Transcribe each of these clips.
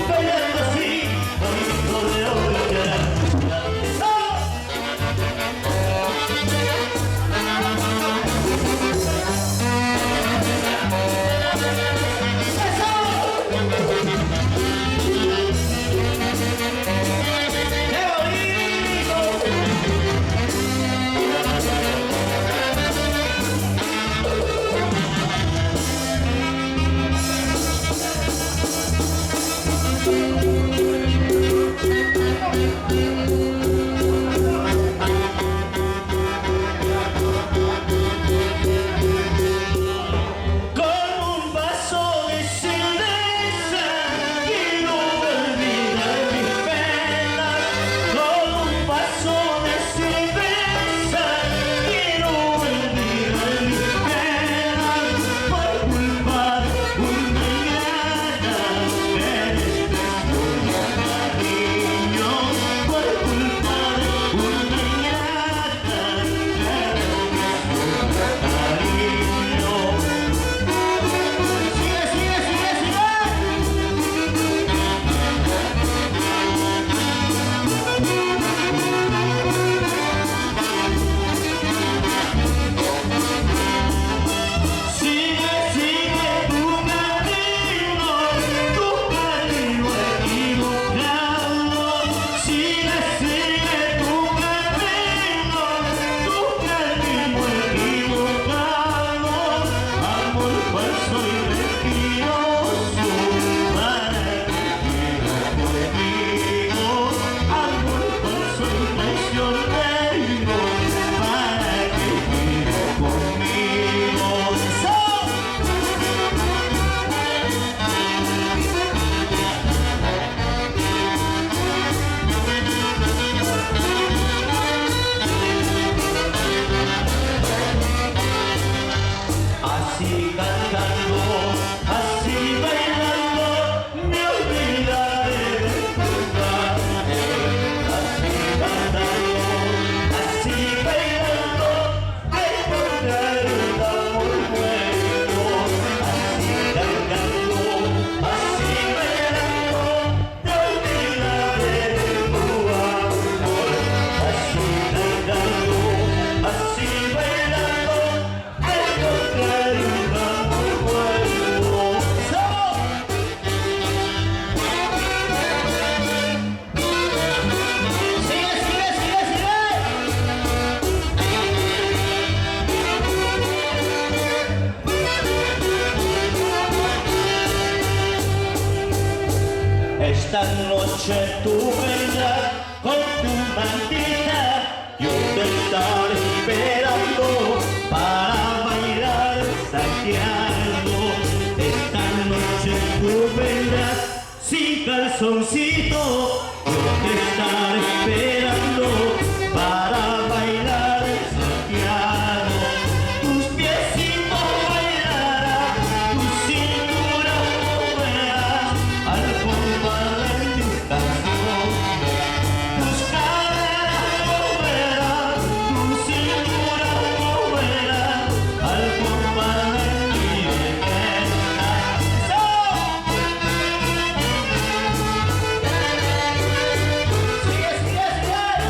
bailando así, bonito de orilla. Así cantando, así bailando, me olvidaré de tu padre. Así cantando, así bailando, encontrar el amor nuevo. Así cantando, así bailando, te olvidaré de tu amor. Así cantando, así bailando, encontrar el amor nuevo. ¡Sigue, sigue, sigue, sigue! Esta noche tú vendrás con tu mantita, yo te estaré esperando para bailar Santiago. Esta noche tú vendrás sin calzoncito, yo te estaré esperando para bailar Santiago. Tus piecitos bailarán, tu cintura moverás al compás de mi canción. Tus caderas moverán, tu cintura moverán al compás de mi belleza. ¡Sigue, sigue, sigue!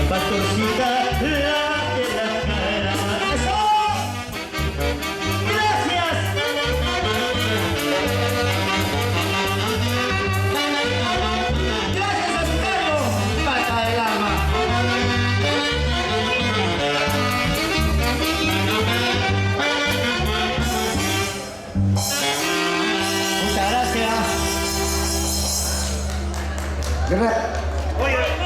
pastorcita, la de la cara. ¡Eso! ¡Gracias! ¡Gracias a su cargo! ¡Pata del alma! Muchas gracias. Oye,